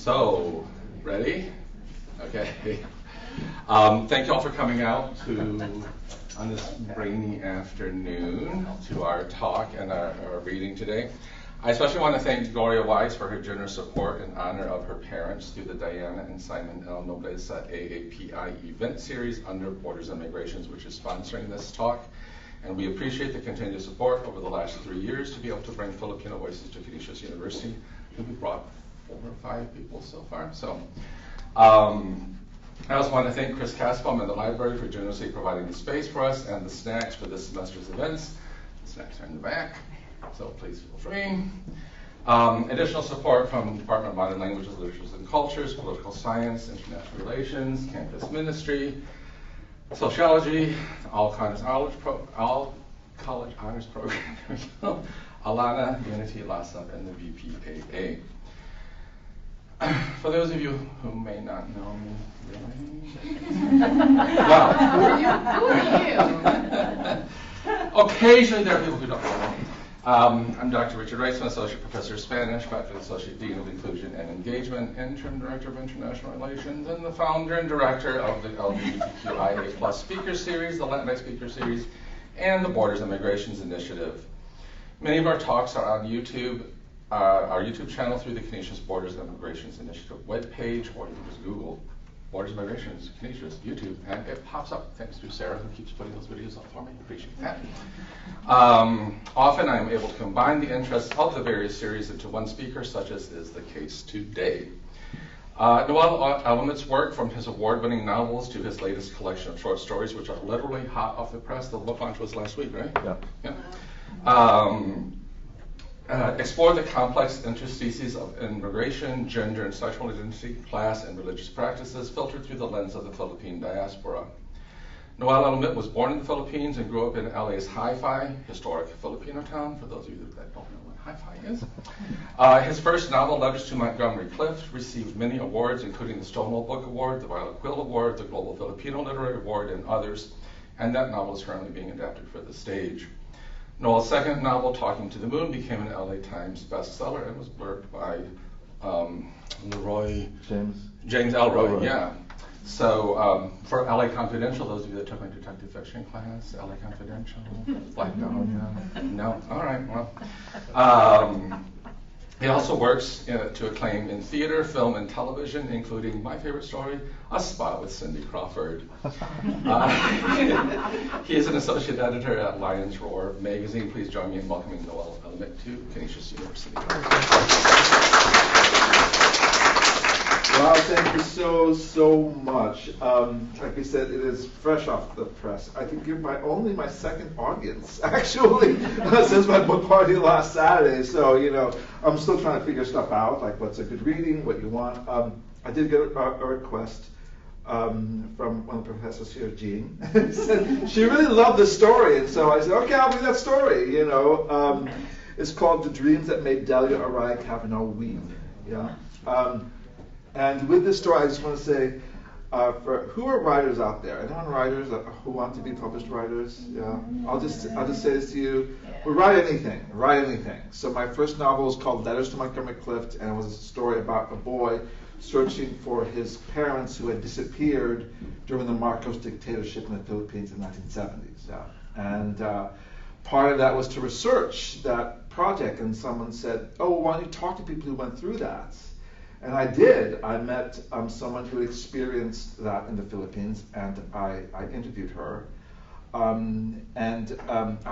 So, ready? Okay. Thank you all for coming out on this rainy afternoon to our talk and our reading today. I especially want to thank Gloria Wise for her generous support in honor of her parents through the Diana and Simon L. Nobleza AAPI event series under Borders and Migrations, which is sponsoring this talk. And we appreciate the continued support over the last 3 years to be able to bring Filipino voices to Canisius University. I think we brought 4 or 5 people so far. So I also want to thank Chris Casbaum and the library for generously providing the space for us and the snacks for this semester's events. The snacks are in the back, so please feel free. Additional support from the Department of Modern Languages, Literatures, and Cultures, Political Science, International Relations, Campus Ministry, Sociology, All College Honors Program, Alana, Unity, LASAP, and the VPAA. For those of you who may not know me, well, who are you? Occasionally there are people who don't know me. I'm Dr. Richard Reisman, Associate Professor of Spanish, Faculty Associate Dean of Inclusion and Engagement, Interim Director of International Relations, and the founder and director of the LGBTQIA+ Speaker Series, the Latinx Speaker Series, and the Borders and Migrations Initiative. Many of our talks are on YouTube, our YouTube channel through the Canisius Borders and Migrations Initiative webpage, or you can just Google Borders and Migrations, Canisius, YouTube, and it pops up. Thanks to Sarah who keeps putting those videos up for me. Appreciate that. Often I am able to combine the interests of the various series into one speaker, such as is the case today. Noel Alumit's work, from his award-winning novels to his latest collection of short stories, which are literally hot off the press. The book launch was last week, right? Yeah. Explore the complex interstices of immigration, gender and sexual identity, class and religious practices, filtered through the lens of the Philippine diaspora. Noel Alumit was born in the Philippines and grew up in LA's Hi-Fi, historic Filipino town, for those of you that don't know what Hi-Fi is. His first novel, Letters to Montgomery Clift, received many awards, including the Stonewall Book Award, the Violet Quill Award, the Global Filipino Literary Award, and others, and that novel is currently being adapted for the stage. Noel's second novel, Talking to the Moon, became an LA Times bestseller and was blurbed by James Elroy. Yeah. So for LA Confidential, those of you that took my detective fiction class, LA Confidential, Black Dog, no? All right, well. He also works to acclaim in theater, film, and television, including my favorite story, A Spot with Cindy Crawford. He is an associate editor at Lion's Roar magazine. Please join me in welcoming Noel Alumit to Canisius University. Wow, thank you so much. Like we said, it is fresh off the press. I think you're only my second audience, actually, since my book party last Saturday. So, I'm still trying to figure stuff out, like what's a good reading, what you want. I did get a request from one of the professors here, Jean. Said she really loved the story, and so I said, okay, I'll read that story. It's called The Dreams That Made Delia Araya Kavanaugh Weep. Yeah. And with this story, I just want to say, for who are writers out there? Anyone writers who want to be published writers? Yeah, I'll just say this to you: we write anything. So my first novel was called Letters to Montgomery Clift, and it was a story about a boy searching for his parents who had disappeared during the Marcos dictatorship in the Philippines in the 1970s. Yeah, and part of that was to research that project, and someone said, "Oh, why don't you talk to people who went through that?" And I did. I met someone who experienced that in the Philippines, and I interviewed her. I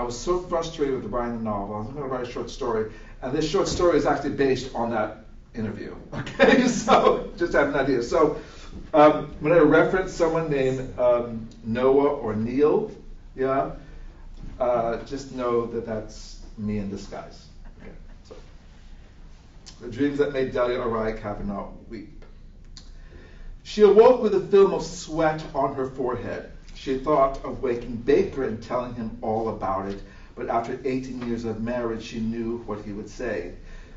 was so frustrated with writing the novel. I was going to write a short story, and this short story is actually based on that interview. Okay, so just have an idea. So when I reference someone named Noah or Neil, yeah, just know that that's me in disguise. The Dreams That Made Delia Araya Kavanaugh Weep. She awoke with a film of sweat on her forehead. She thought of waking Baker and telling him all about it, but after 18 years of marriage, she knew what he would say.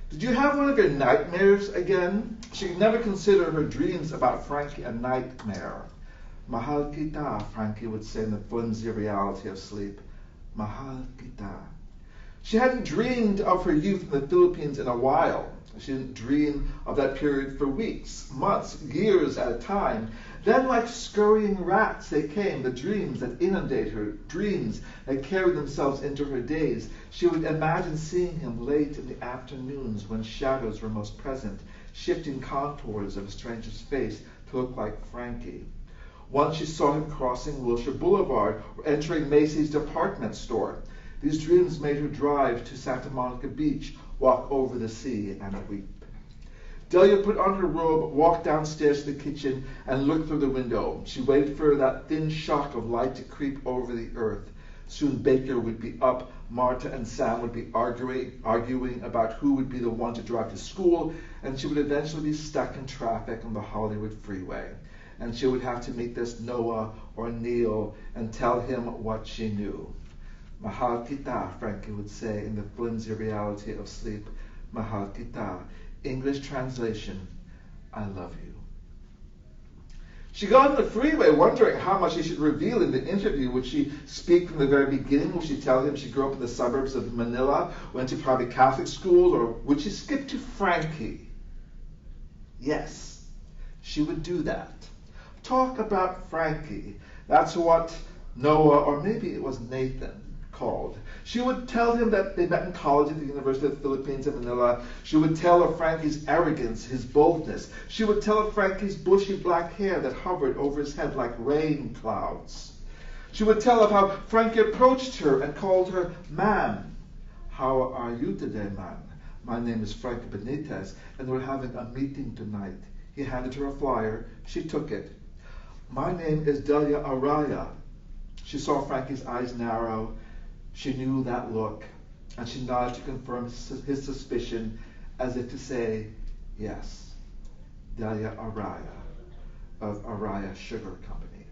Did you have one of your nightmares again? She could never consider her dreams about Frankie a nightmare. Mahal kita, Frankie would say in the flimsy reality of sleep. Mahal kita. She hadn't dreamed of her youth in the Philippines in a while. She didn't dream of that period for weeks, months, years at a time. Then, like scurrying rats, they came, the dreams that inundate her, dreams that carried themselves into her days. She would imagine seeing him late in the afternoons when shadows were most present, shifting contours of a stranger's face to look like Frankie. Once she saw him crossing Wilshire Boulevard or entering Macy's department store. These dreams made her drive to Santa Monica Beach, walk over the sea, and weep. Delia put on her robe, walked downstairs to the kitchen, and looked through the window. She waited for that thin shock of light to creep over the earth. Soon Baker would be up, Marta and Sam would be arguing about who would be the one to drive to school, and she would eventually be stuck in traffic on the Hollywood freeway. And she would have to meet this Noah or Neil and tell him what she knew. Mahal kita, Frankie would say in the flimsy reality of sleep. Mahal kita. English translation, I love you. She got on the freeway wondering how much she should reveal in the interview. Would she speak from the very beginning? Would she tell him she grew up in the suburbs of Manila, went to private Catholic school, or would she skip to Frankie? Yes, she would do that. Talk about Frankie. That's what Noah, or maybe it was Nathan, called. She would tell him that they met in college at the University of the Philippines in Manila. She would tell of Frankie's arrogance, his boldness. She would tell of Frankie's bushy black hair that hovered over his head like rain clouds. She would tell of how Frankie approached her and called her ma'am. How are you today, ma'am? My name is Frankie Benitez, and we're having a meeting tonight. He handed her a flyer. She took it. My name is Delia Araya. She saw Frankie's eyes narrow. She knew that look, and she nodded to confirm his suspicion, as if to say, yes, Delia Araya of Araya Sugar Company.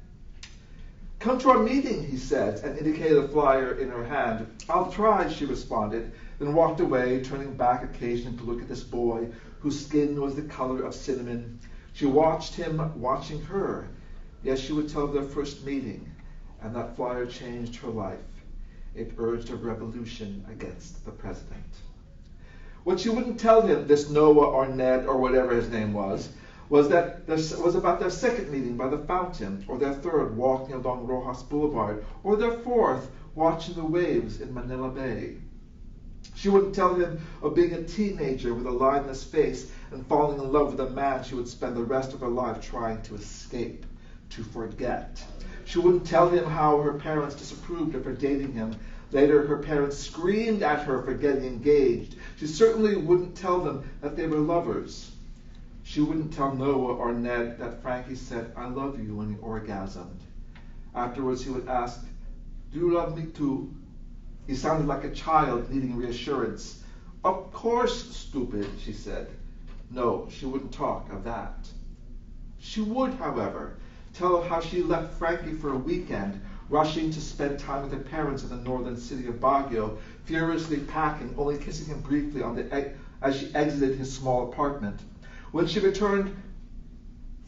Come to our meeting, he said, and indicated a flyer in her hand. I'll try, she responded, then walked away, turning back occasionally to look at this boy whose skin was the color of cinnamon. She watched him watching her. Yes, she would tell of their first meeting, and that flyer changed her life. It urged a revolution against the president. What she wouldn't tell him, this Noah or Ned or whatever his name was about their second meeting by the fountain, or their third walking along Rojas Boulevard, or their fourth watching the waves in Manila Bay. She wouldn't tell him of being a teenager with a lineless face and falling in love with a man she would spend the rest of her life trying to escape, to forget. She wouldn't tell him how her parents disapproved of her dating him. Later, her parents screamed at her for getting engaged. She certainly wouldn't tell them that they were lovers. She wouldn't tell Noah or Ned that Frankie said, I love you, when he orgasmed. Afterwards, he would ask, do you love me too? He sounded like a child needing reassurance. Of course, stupid, she said. No, she wouldn't talk of that. She would, however, tell of how she left Frankie for a weekend, rushing to spend time with her parents in the northern city of Baguio, furiously packing, only kissing him briefly as she exited his small apartment. When she returned,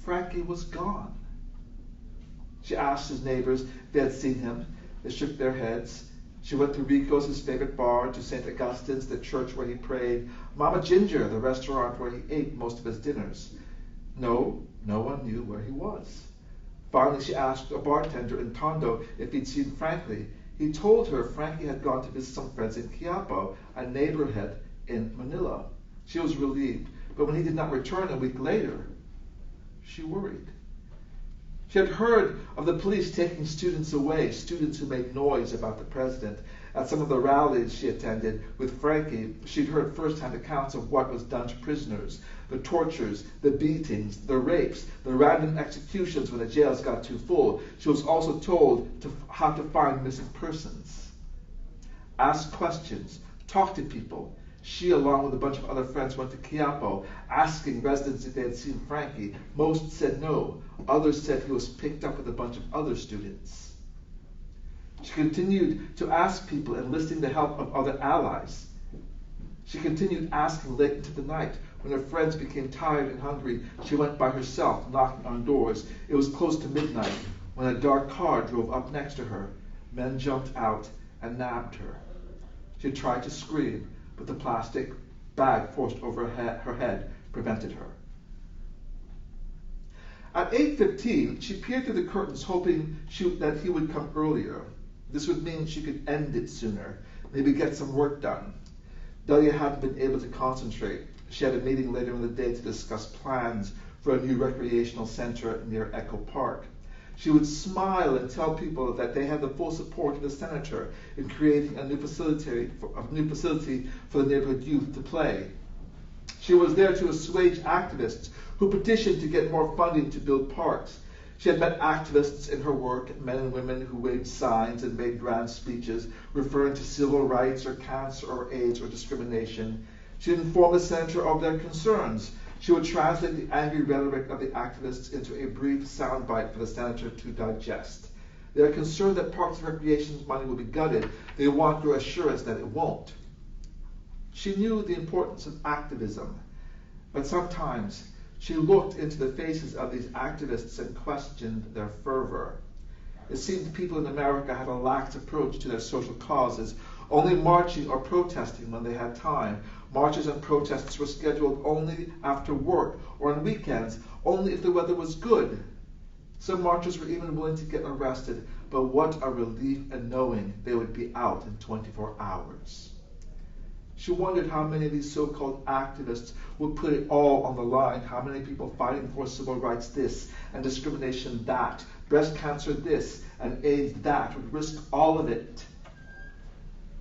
Frankie was gone. She asked his neighbors if they had seen him. They shook their heads. She went to Rico's, his favorite bar, to St. Augustine's, the church where he prayed, Mama Ginger, the restaurant where he ate most of his dinners. No one knew where he was. Finally, she asked a bartender in Tondo if he'd seen Frankie. He told her Frankie had gone to visit some friends in Quiapo, a neighborhood in Manila. She was relieved, but when he did not return a week later, she worried. She had heard of the police taking students away, students who made noise about the president. At some of the rallies she attended with Frankie, she'd heard firsthand accounts of what was done to prisoners, the tortures, the beatings, the rapes, the random executions when the jails got too full. She was also told how to find missing persons. Ask questions, talk to people. She, along with a bunch of other friends, went to Quiapo, asking residents if they had seen Frankie. Most said no. Others said he was picked up with a bunch of other students. She continued to ask people, enlisting the help of other allies. She continued asking late into the night. When her friends became tired and hungry, she went by herself, knocking on doors. It was close to midnight when a dark car drove up next to her. Men jumped out and nabbed her. She tried to scream, but the plastic bag forced over her head prevented her. At 8:15, she peered through the curtains, hoping that he would come earlier. This would mean she could end it sooner, maybe get some work done. Delia hadn't been able to concentrate. She had a meeting later in the day to discuss plans for a new recreational center near Echo Park. She would smile and tell people that they had the full support of the senator in creating a new facility for the neighborhood youth to play. She was there to assuage activists who petitioned to get more funding to build parks. She had met activists in her work, men and women who waved signs and made grand speeches referring to civil rights or cancer or AIDS or discrimination. She would inform the senator of their concerns. She would translate the angry rhetoric of the activists into a brief soundbite for the senator to digest. They are concerned that Parks and Recreation's money will be gutted. They want your assurance that it won't. She knew the importance of activism, but sometimes she looked into the faces of these activists and questioned their fervor. It seemed people in America had a lax approach to their social causes, only marching or protesting when they had time. Marches and protests were scheduled only after work or on weekends, only if the weather was good. Some marchers were even willing to get arrested, but what a relief in knowing they would be out in 24 hours. She wondered how many of these so-called activists would put it all on the line, how many people fighting for civil rights this and discrimination that, breast cancer this and AIDS that, would risk all of it.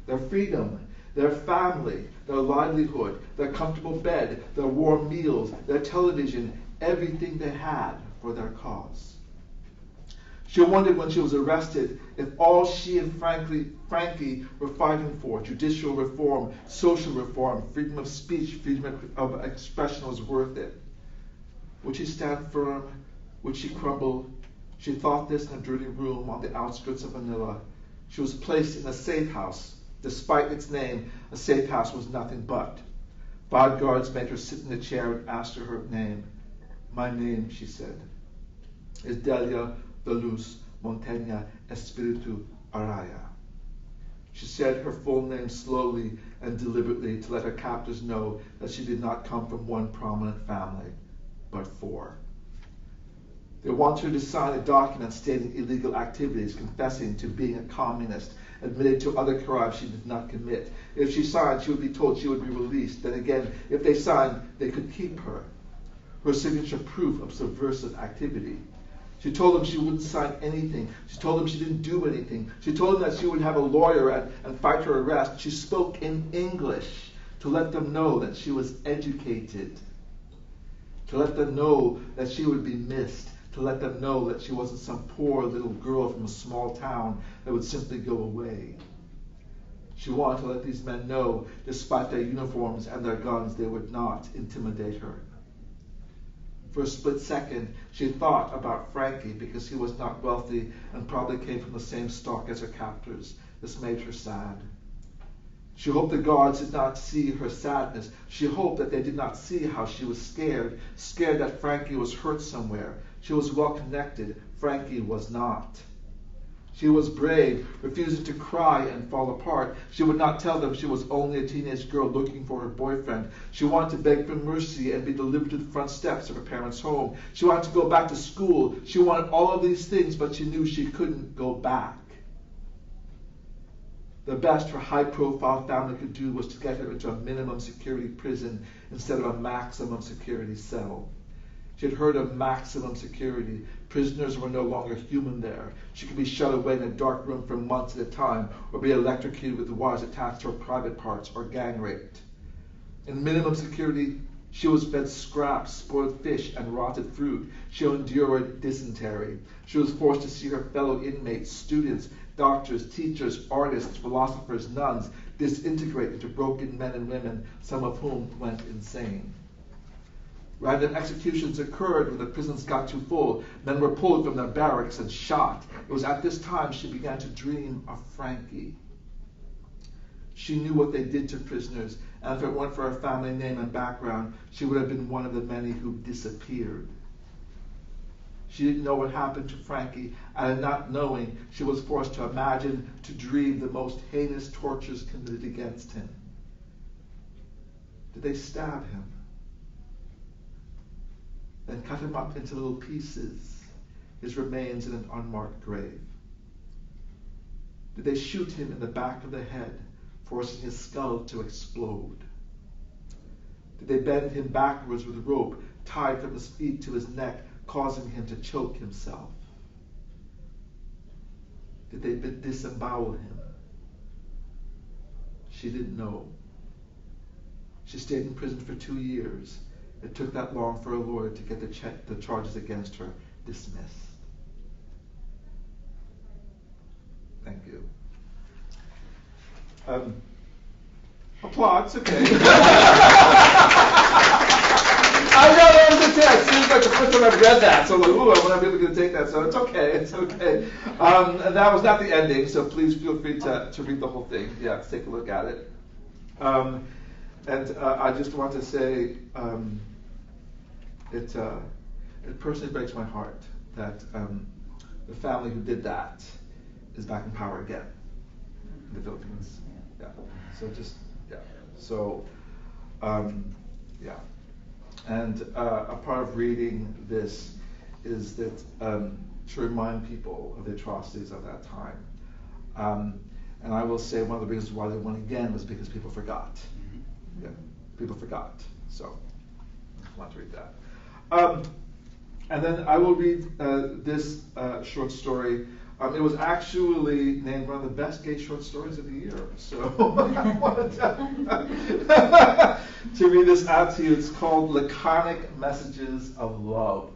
Their freedom, their family, their livelihood, their comfortable bed, their warm meals, their television, everything they had for their cause. She wondered when she was arrested if all she and Frankie were fighting for, judicial reform, social reform, freedom of speech, freedom of expression, was worth it. Would she stand firm? Would she crumble? She thought this in a dirty room on the outskirts of Manila. She was placed in a safe house. Despite its name, a safe house was nothing but. 5 guards made her sit in a chair and asked her name. My name, she said, is Delia de Luz Montena Espiritu Araya. She said her full name slowly and deliberately to let her captors know that she did not come from one prominent family, but 4. They wanted her to sign a document stating illegal activities, confessing to being a communist, admitting to other crimes she did not commit. If she signed, she would be told she would be released. Then again, if they signed, they could keep her. Her signature proof of subversive activity. She told them she wouldn't sign anything. She told them she didn't do anything. She told them that she would have a lawyer and fight her arrest. She spoke in English to let them know that she was educated, to let them know that she would be missed, to let them know that she wasn't some poor little girl from a small town that would simply go away. She wanted to let these men know, despite their uniforms and their guns, they would not intimidate her. For a split second, she thought about Frankie because he was not wealthy and probably came from the same stock as her captors. This made her sad. She hoped the guards did not see her sadness. She hoped that they did not see how she was scared that Frankie was hurt somewhere. She was well connected. Frankie was not. She was brave, refusing to cry and fall apart. She would not tell them she was only a teenage girl looking for her boyfriend. She wanted to beg for mercy and be delivered to the front steps of her parents' home. She wanted to go back to school. She wanted all of these things, but she knew she couldn't go back. The best her high-profile family could do was to get her into a minimum security prison instead of a maximum security cell. She had heard of maximum security. Prisoners were no longer human there. She could be shut away in a dark room for months at a time, or be electrocuted with wires attached to her private parts, or gang raped. In minimum security, she was fed scraps, spoiled fish, and rotted fruit. She endured dysentery. She was forced to see her fellow inmates, students, doctors, teachers, artists, philosophers, nuns, disintegrate into broken men and women, some of whom went insane. Random executions occurred when the prisons got too full. Men were pulled from their barracks and shot. It was at this time she began to dream of Frankie. She knew what they did to prisoners, and if it weren't for her family name and background, she would have been one of the many who disappeared. She didn't know what happened to Frankie, and in not knowing, she was forced to imagine, to dream the most heinous tortures committed against him. Did they stab him? Then cut him up into little pieces, his remains in an unmarked grave? Did they shoot him in the back of the head, forcing his skull to explode? Did they bend him backwards with a rope tied from his feet to his neck, causing him to choke himself? Did they disembowel him? She didn't know. She stayed in prison for 2 years. It took that long for a lawyer to get the charges against her dismissed. Thank you. Applause, okay. I know that was a test. It seems like the first time I've read that, so I'm like, ooh, I want to be able to take that. So it's okay, it's okay. And that was not the ending, so please feel free to read the whole thing. Yeah, let's take a look at it. And I just want to say, it personally breaks my heart that the family who did that is back in power again in the Philippines. Yeah. So just, yeah. So, yeah. And a part of reading this is that to remind people of the atrocities of that time. And I will say one of the reasons why they won again was because people forgot. Yeah, people forgot. So I want to read that. And then I will read this short story. It was actually named one of the best gay short stories of the year. So I wanted to read this out to you. It's called Laconic Messages of Love.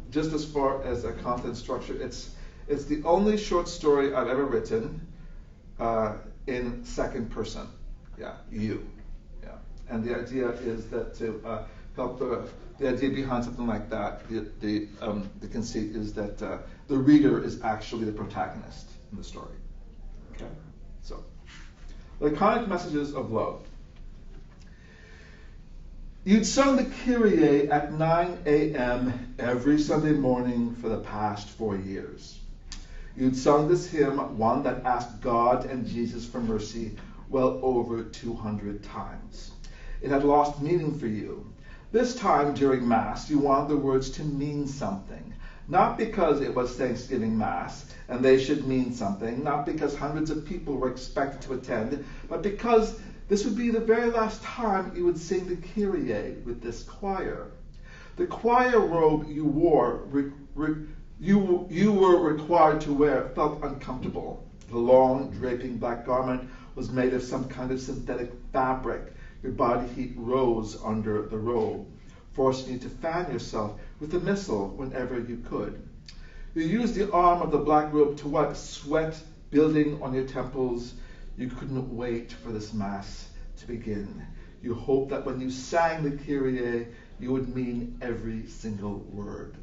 Just as far as a content structure, it's the only short story I've ever written in second person. Yeah, you. Yeah. And the idea is that to help the idea behind something like that, the conceit is that the reader is actually the protagonist in the story. Okay? So, Laconic Messages of Love. You'd sung the Kyrie at 9 a.m. every Sunday morning for the past 4 years. You'd sung this hymn, one that asked God and Jesus for mercy, well over 200 times. It had lost meaning for you. This time during Mass, you wanted the words to mean something. Not because it was Thanksgiving Mass, and they should mean something, not because hundreds of people were expected to attend, but because this would be the very last time you would sing the Kyrie with this choir. The choir robe you wore, you were required to wear, felt uncomfortable. The long, draping black garment was made of some kind of synthetic fabric. Your body heat rose under the robe, forcing you to fan yourself with a missile whenever you could. You used the arm of the black robe to wipe sweat building on your temples. You couldn't wait for this Mass to begin. You hoped that when you sang the Kyrie, you would mean every single word.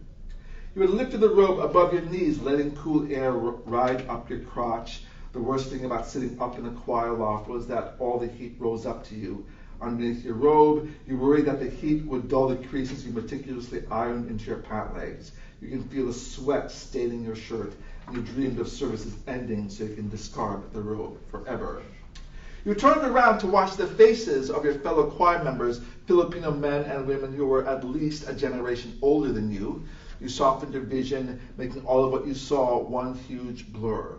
You had lifted the robe above your knees, letting cool air ride up your crotch. The worst thing about sitting up in the choir loft was that all the heat rose up to you. Underneath your robe, you worried that the heat would dull the creases you meticulously ironed into your pant legs. You can feel the sweat staining your shirt, and you dreamed of services ending so you can discard the robe forever. You turned around to watch the faces of your fellow choir members, Filipino men and women who were at least a generation older than you. You softened your vision, making all of what you saw one huge blur.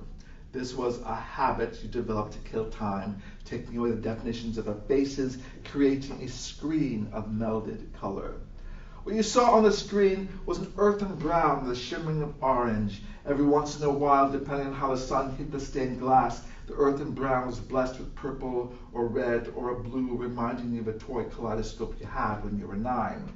This was a habit you developed to kill time, taking away the definitions of their faces, creating a screen of melded color. What you saw on the screen was an earthen brown with a shimmering of orange. Every once in a while, depending on how the sun hit the stained glass, the earthen brown was blessed with purple or red or a blue, reminding you of a toy kaleidoscope you had when you were 9.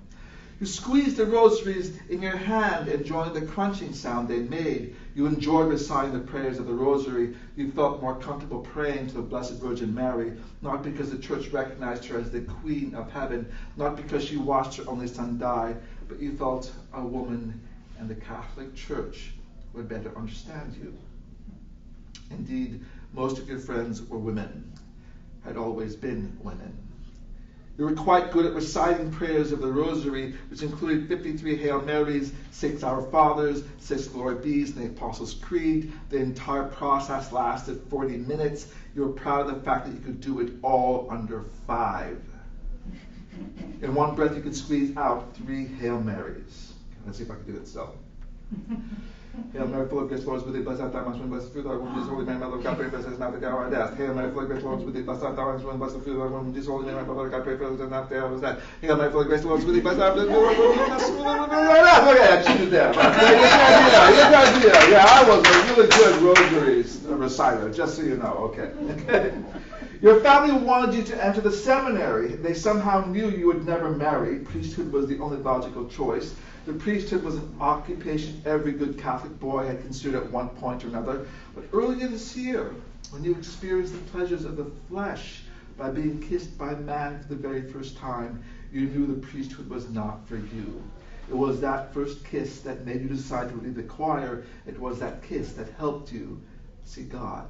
You squeezed the rosaries in your hand, enjoying the crunching sound they made. You enjoyed reciting the prayers of the rosary. You felt more comfortable praying to the Blessed Virgin Mary, not because the church recognized her as the Queen of Heaven, not because she watched her only son die, but you felt a woman, and the Catholic Church would better understand you. Indeed, most of your friends were women, had always been women. You were quite good at reciting prayers of the Rosary, which included 53 Hail Marys, 6 Our Fathers, 6 Glory Bees, and the Apostles' Creed. The entire process lasted 40 minutes. You were proud of the fact that you could do it all under 5. In one breath, you could squeeze out 3 Hail Marys. Let's see if I can do it so. Hail Mary, full of grace, Lord is with thee, blessed art thou amongst women, blessed is the fruit of thy womb, Jesus, Holy Mary, Mother of God, pray for us sinners, now at the hour of our death. Hail Mary, full of grace, Lord is with thee, blessed art thou amongst women, blessed is the fruit of thy womb, Jesus, Holy Mary, Mother of God, pray for us sinners, now at the hour of our death. Hail Mary, full of grace, Lord is with thee, blessed art thou amongst women, okay, I cheated there. You get the idea. Yeah, I was a really good rosary reciter, just so you know. Okay. Your family wanted you to enter the seminary. They somehow knew you would never marry. Priesthood was the only logical choice. The priesthood was an occupation every good Catholic boy had considered at one point or another. But earlier this year, when you experienced the pleasures of the flesh by being kissed by man for the very first time, you knew the priesthood was not for you. It was that first kiss that made you decide to leave the choir. It was that kiss that helped you see God.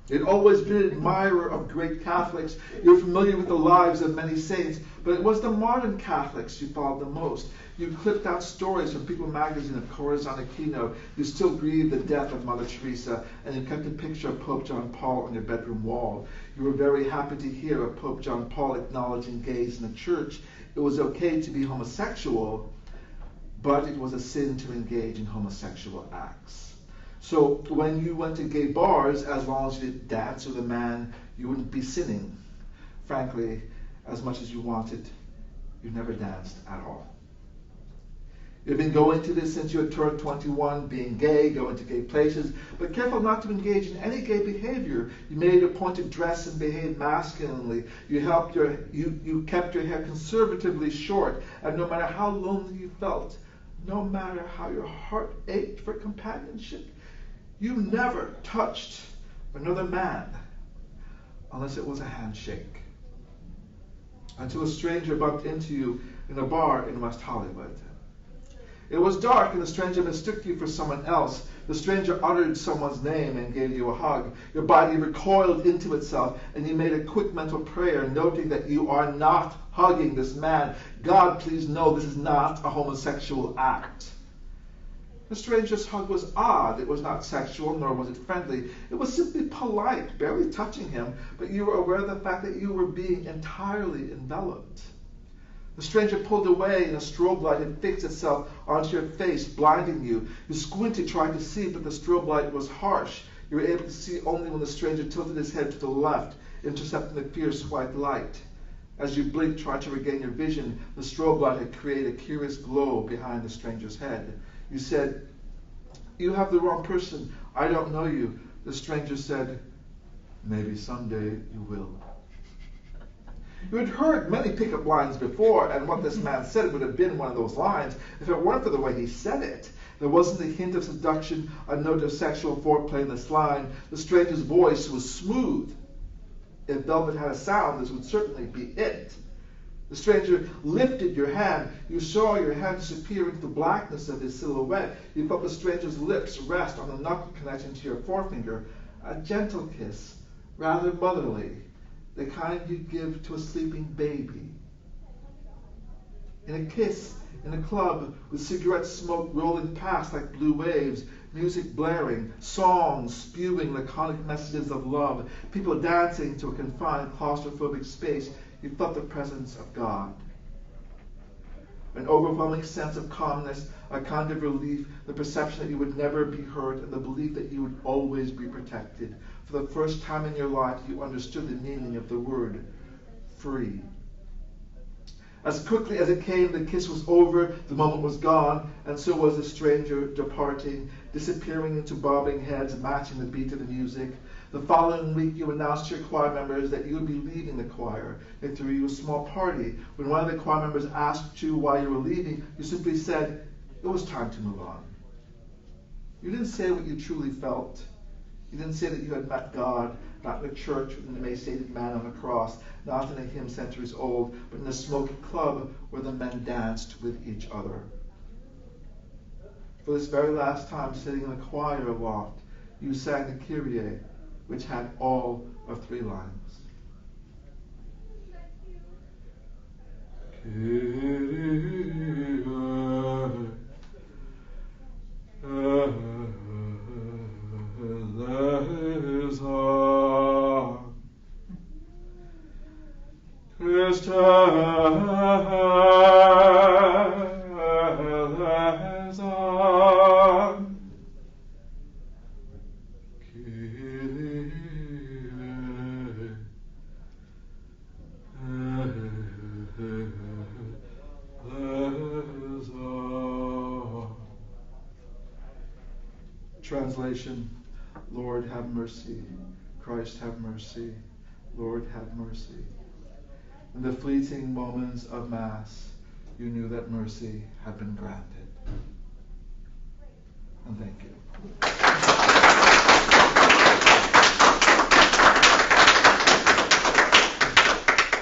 You'd always been an admirer of great Catholics. You're familiar with the lives of many saints, but it was the modern Catholics you followed the most. You clipped out stories from People magazine of Corazon Aquino. You still grieved the death of Mother Teresa, and you kept a picture of Pope John Paul on your bedroom wall. You were very happy to hear of Pope John Paul acknowledging gays in the church. It was okay to be homosexual, but it was a sin to engage in homosexual acts. So when you went to gay bars, as long as you didn't dance with a man, you wouldn't be sinning. Frankly, as much as you wanted, you never danced at all. You've been going to this since you had turned 21, being gay, going to gay places, but careful not to engage in any gay behavior. You made it a point to dress and behave masculinely. You kept your hair conservatively short, and no matter how lonely you felt, no matter how your heart ached for companionship, you never touched another man unless it was a handshake. Until a stranger bumped into you in a bar in West Hollywood. It was dark and the stranger mistook you for someone else. The stranger uttered someone's name and gave you a hug. Your body recoiled into itself and you made a quick mental prayer, noting that you are not hugging this man. God, please know this is not a homosexual act. The stranger's hug was odd. It was not sexual, nor was it friendly. It was simply polite, barely touching him, but you were aware of the fact that you were being entirely enveloped. The stranger pulled away and a strobe light had fixed itself onto your face, blinding you. You squinted trying to see, but the strobe light was harsh. You were able to see only when the stranger tilted his head to the left, intercepting the fierce white light. As you blinked, trying to regain your vision, the strobe light had created a curious glow behind the stranger's head. You said, "You have the wrong person. I don't know you." The stranger said, "Maybe someday you will." You had heard many pickup lines before, and what this man said would have been one of those lines if it weren't for the way he said it. There wasn't a hint of seduction, a note of sexual foreplay in this line. The stranger's voice was smooth. If velvet had a sound, this would certainly be it. The stranger lifted your hand. You saw your hand disappear into the blackness of his silhouette. You felt the stranger's lips rest on the knuckle connecting to your forefinger. A gentle kiss, rather motherly, the kind you give to a sleeping baby. In a kiss, in a club, with cigarette smoke rolling past like blue waves, music blaring, songs spewing laconic messages of love, people dancing to a confined claustrophobic space, you felt the presence of God. An overwhelming sense of calmness, a kind of relief, the perception that you would never be hurt, and the belief that you would always be protected. For the first time in your life, you understood the meaning of the word free. As quickly as it came, the kiss was over, the moment was gone, and so was the stranger departing, disappearing into bobbing heads, matching the beat of the music. The following week, you announced to your choir members that you would be leaving the choir. They threw you a small party. When one of the choir members asked you why you were leaving, you simply said, it was time to move on. You didn't say what you truly felt. You didn't say that you had met God, not in a church with an emaciated man on a cross, not in a hymn centuries old, but in a smoky club where the men danced with each other. For this very last time, sitting in the choir loft, you sang the Kyrie, which had all of 3 lines. Translation, Lord have mercy, Christ have mercy, Lord have mercy. In the fleeting moments of Mass, you knew that mercy had been granted. And thank you.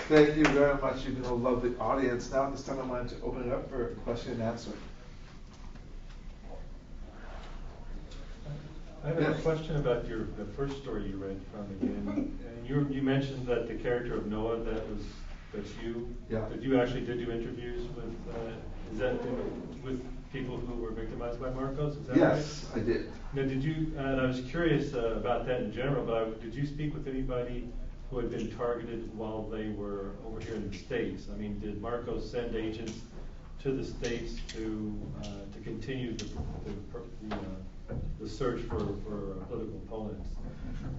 Thank you very much. You've been a lovely audience. Now at this time I wanted to open it up for question and answer. I have a question about the first story you read from again. And you mentioned that the character of Noah, that's you. Yeah. Did you actually do interviews with people who were victimized by Marcos? Is that right? Yes, I did. Now, did you? And I was curious about that in general. But did you speak with anybody who had been targeted while they were over here in the States? I mean, did Marcos send agents to the States to continue the search for political opponents?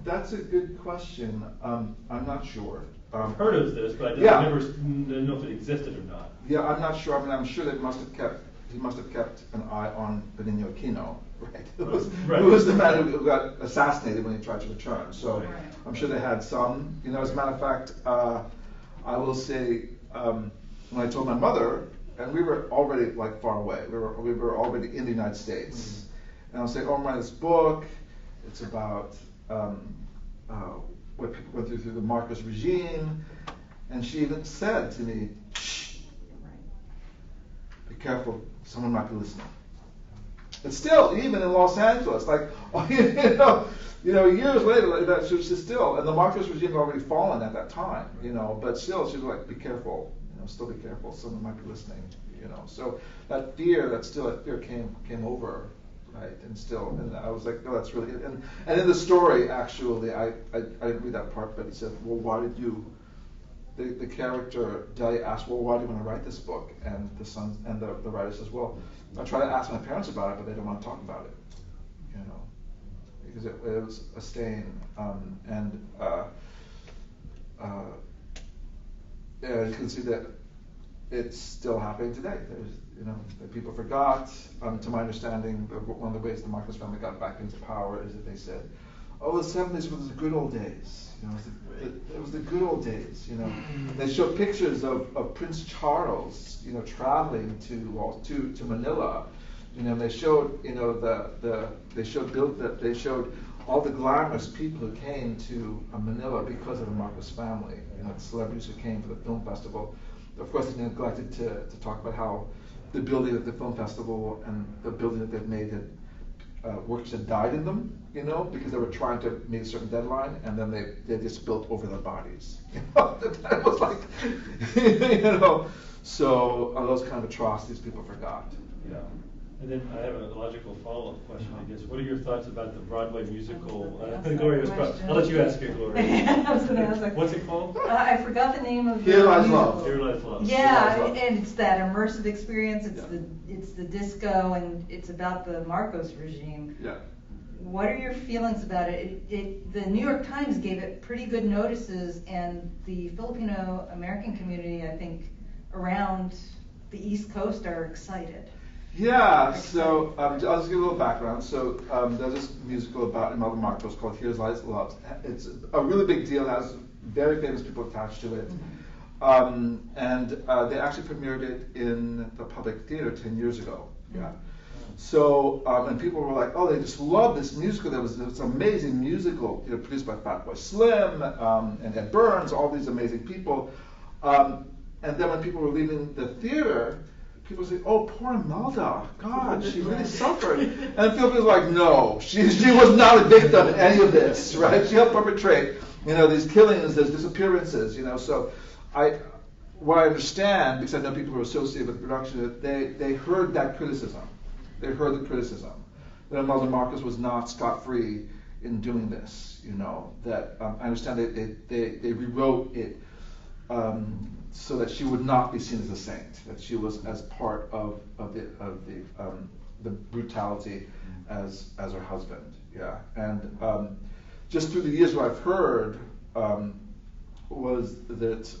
That's a good question. I'm not sure. I've heard of this, but I never know if it existed or not. Yeah, I'm not sure. I mean, I'm sure he must have kept an eye on Benigno Aquino, right? Who was the man who got assassinated when he tried to return. So right. I'm sure they had some. As a matter of fact, I will say when I told my mother, and we were already far away. We were already in the United States. Mm-hmm. And I'll say, I'm writing this book. It's about what people went through the Marcos regime. And she even said to me, shh, be careful, someone might be listening. And still, even in Los Angeles, years later, she was still, and the Marcos regime had already fallen at that time, but still, she was like, be careful, still be careful, someone might be listening, So that fear came over. Right, and I was like, no, that's really it. And in the story, actually, I didn't read that part, but he said, well, why did you? The character Delia asked, well, why do you want to write this book? And the son and the writer says, well, I tried to ask my parents about it, but they don't want to talk about it, because it was a stain, you can see that it's still happening today. That people forgot. To my understanding, one of the ways the Marcos family got back into power is that they said, "Oh, the '70s was the good old days." It was the good old days. They showed pictures of Prince Charles, traveling to Manila. They showed, they showed all the glamorous people who came to Manila because of the Marcos family. The celebrities who came for the film festival. Of course, they neglected to talk about how the building of the film festival and the building that they've made had workers had died in them, because they were trying to meet a certain deadline, and then they just built over their bodies. That was like, so those kind of atrocities people forgot. Yeah. And then I have a logical follow-up question, I guess. What are your thoughts about the Broadway musical? Gloria's I'll let you ask it, Gloria. I was going to ask that. What's it called? I forgot the name of Here Lies Love. Here Lies Love. Yeah, and it's that immersive experience. It's the disco, and it's about the Marcos regime. Yeah. What are your feelings about it? The New York Times gave it pretty good notices, and the Filipino American community, I think, around the East Coast are excited. Yeah, so I'll just give a little background. So there's this musical about Imelda Marcos called Here Lies Love. It's a really big deal, has very famous people attached to it. And they actually premiered it in the Public Theater 10 years ago. Yeah. So, and people were like, oh, they just love this musical. There was this amazing musical, produced by Fatboy Slim and Ed Burns, all these amazing people. And then when people were leaving the theater, people say, oh, poor Imelda. God, she really suffered. And Philip was like, no, she was not a victim in any of this, right? She helped perpetrate, these killings, these disappearances, So what I understand, because I know people who are associated with the production, that they heard that criticism. They heard the criticism that Imelda Marcos was not scot-free in doing this. That I understand they rewrote it so that she would not be seen as a saint, that she was as part of the brutality as her husband. Yeah, and just through the years, what I've heard was that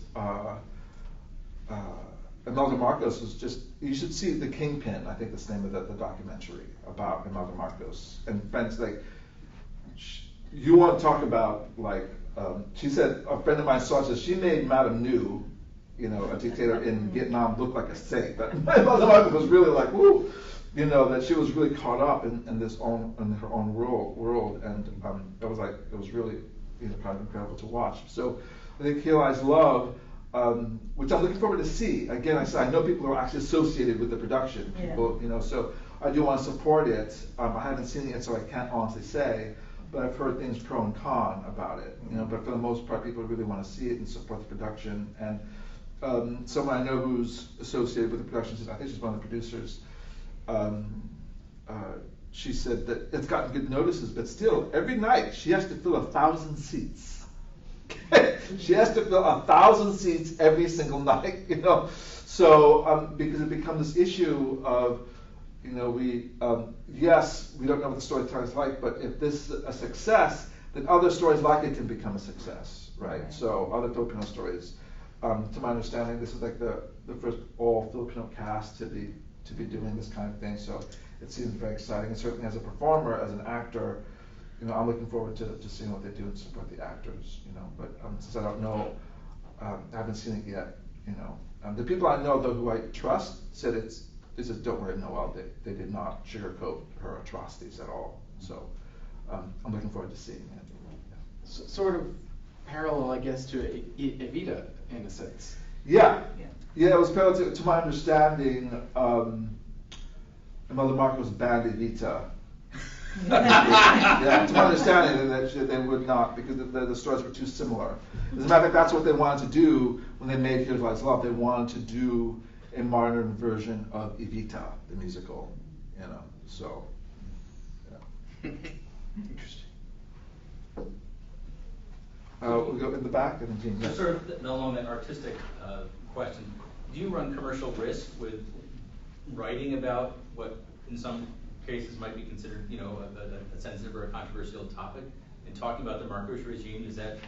Imelda Marcos was just, you should see The Kingpin, I think that's the name of the documentary about Imelda Marcos. And friends, like, you want to talk about, like, she said, a friend of mine saw, says she made Madame Nu, a dictator in Vietnam, look like a saint. But Imelda Marcos was really like, woo, that she was really caught up in her own world. And it was really, kind of incredible to watch. So I think Here Lies Love, which I'm looking forward to see. Again, I know people who are actually associated with the production. People, so I do want to support it. I haven't seen it yet, so I can't honestly say. But I've heard things pro and con about it. But for the most part, people really want to see it and support the production. And someone I know who's associated with the production, I think she's one of the producers. She said that it's gotten good notices, but still, every night she has to fill 1,000 seats. She has to fill 1,000 seats every single night, So because it becomes this issue of, yes, we don't know what the storyteller is like, but if this is a success, then other stories like it can become a success, right? So other Filipino stories. To my understanding, this is like the first all Filipino cast to be doing this kind of thing. So it seems very exciting. And certainly as a performer, as an actor, I'm looking forward to seeing what they do and support the actors. But since I don't know, I haven't seen it yet. The people I know though who I trust said they said, don't worry, Noel. They did not sugarcoat her atrocities at all. So I'm looking forward to seeing it. Yeah. Sort of parallel, I guess, to Evita in a sense. Yeah, it was parallel to my understanding. Imelda Marcos banned Evita. Yeah, to my understanding that they would not, because the stories were too similar. As a matter of fact, that's what they wanted to do when they made Here Lies Love. They wanted to do a modern version of Evita, the musical. So. Yeah. Interesting. We'll go in the back and then Jean. Just sort of along that artistic question, do you run commercial risk with writing about what in some cases might be considered, a sensitive or a controversial topic, and talking about the Marcos regime? Does that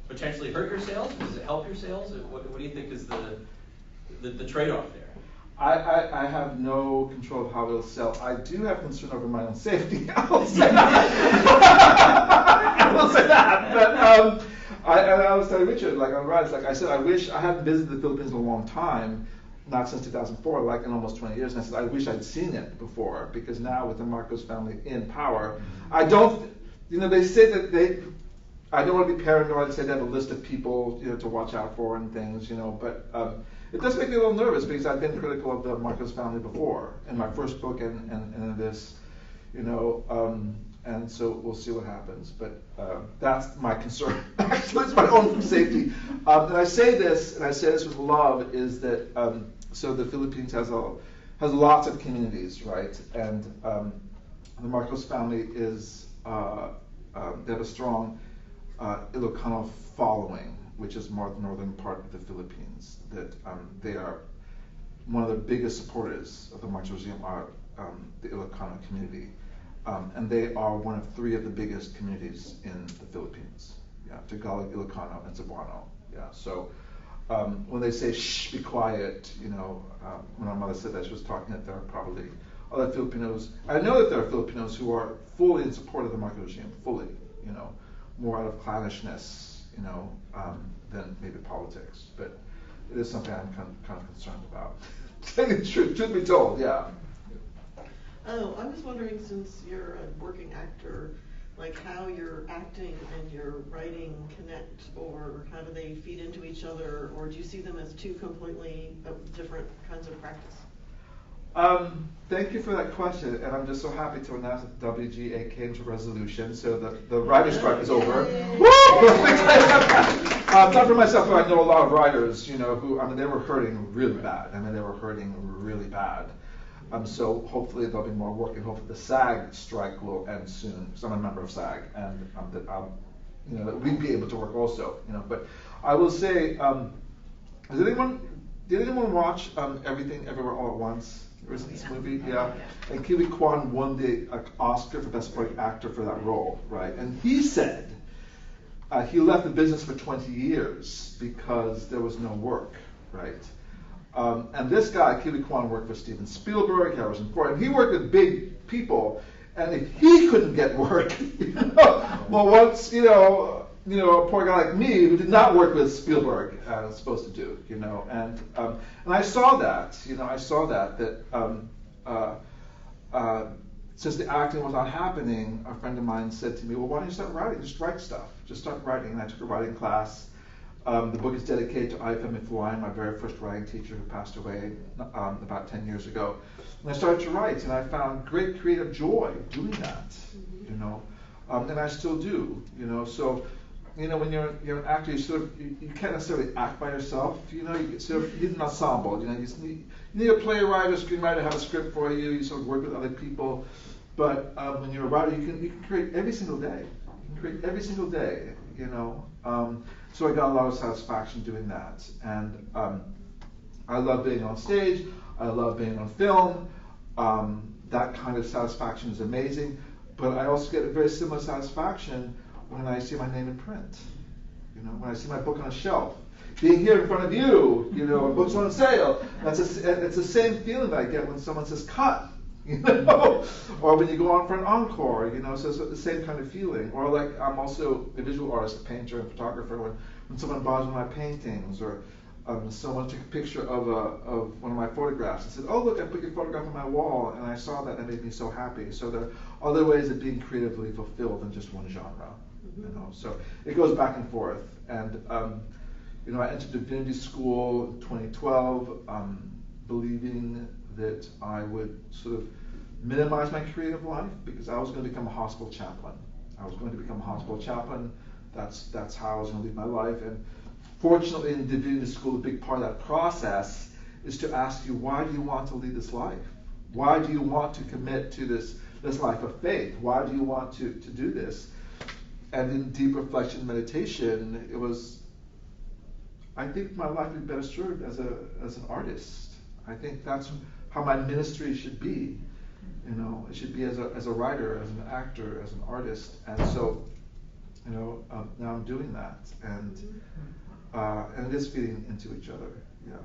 potentially hurt your sales? Does it help your sales? What do you think is the trade-off there? I have no control of how it'll sell. I do have concern over my own safety. I will say that. I will say that. But I was telling Richard, like on Rise, like I said, I wish I hadn't visited the Philippines in a long time, not since 2004, like in almost 20 years. And I said, I wish I'd seen it before, because now with the Marcos family in power, I don't, they say that I don't want to be paranoid and say they have a list of people, to watch out for and things, but it does make me a little nervous because I've been critical of the Marcos family before in my first book and in this, and so we'll see what happens. But that's my concern. Actually, it's my own safety. And I say this with love, is that so the Philippines has lots of communities, right? And the Marcos family is they have a strong Ilocano following, which is more the northern part of the Philippines. That they are one of the biggest supporters of the Marcos regime are the Ilocano community, and they are one of 3 of the biggest communities in the Philippines. Yeah, Tagalog, Ilocano, and Cebuano. Yeah, so when they say shh, be quiet, when our mother said that, she was talking that there are probably other Filipinos. I know that there are Filipinos who are fully in support of the Marcos regime, fully, more out of clannishness, than maybe politics. But it is something I'm kind of concerned about. Saying the truth be told, yeah. Oh, I was wondering, since you're a working actor, like how your acting and your writing connect, or how do they feed into each other, or do you see them as 2 completely different kinds of practice? Thank you for that question, and I'm just so happy to announce that WGA came to resolution, so the writer's strike is over. Woo! Not for myself, but I know a lot of writers, who, they were hurting really bad. They were hurting really bad. So hopefully there'll be more work, and hopefully the SAG strike will end soon, because I'm a member of SAG, and that we'd be able to work also, But I will say, did anyone watch Everything Everywhere All at Once? This movie, yeah. And Kiwi Kwan won the Oscar for Best Supporting Actor for that role, right? And he said he left the business for 20 years because there was no work, right? And this guy, Kiwi Kwan, worked for Steven Spielberg, Harrison Ford, and he worked with big people. And if he couldn't get work, well, once a poor guy like me who did not work with Spielberg was supposed to do, and I saw that, since the acting was not happening, a friend of mine said to me, well, why don't you start writing? Just write stuff. Just start writing. And I took a writing class. The book is dedicated to Ifemi Fuain, my very first writing teacher who passed away about 10 years ago. And I started to write, and I found great creative joy doing that, and I still do, So, when you're an actor, you can't necessarily act by yourself. You need an ensemble. You need a playwright or screenwriter have a script for you. You sort of work with other people. But when you're a writer, you can create every single day. So I got a lot of satisfaction doing that, and I love being on stage. I love being on film. That kind of satisfaction is amazing. But I also get a very similar satisfaction when I see my name in print, when I see my book on a shelf, being here in front of you, a book's on sale. It's the same feeling that I get when someone says cut, or when you go on for an encore, so it's the same kind of feeling. Or like I'm also a visual artist, a painter and photographer. When someone buys one of my paintings, or someone took a picture of one of my photographs and said, oh, look, I put your photograph on my wall, and I saw that, and it made me so happy. So there are other ways of being creatively fulfilled than just one genre. So it goes back and forth. And I entered divinity school in 2012, believing that I would sort of minimize my creative life because I was going to become a hospital chaplain. That's how I was going to live my life. And fortunately, in divinity school, a big part of that process is to ask you, why do you want to lead this life? Why do you want to commit to this life of faith? Why do you want to do this? And in deep reflection and meditation, it was, I think my life would be better served as an artist. I think that's how my ministry should be. It should be as a writer, as an actor, as an artist. And so, now I'm doing that, and it is feeding into each other. Yeah.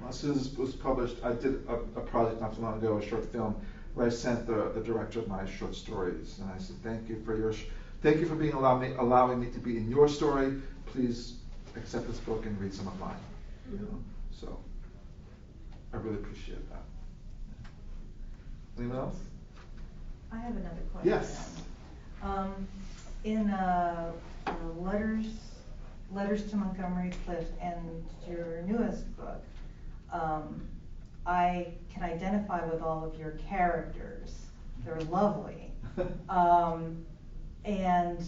As soon as this was published, I did a project not too long ago, a short film, where I sent the director of my short stories, and I said, thank you for allowing me to be in your story. Please accept this book and read some of mine. So I really appreciate that. Anyone else? I have another question. Yes. In Letters to Montgomery Clift and your newest book, I can identify with all of your characters. They're lovely. And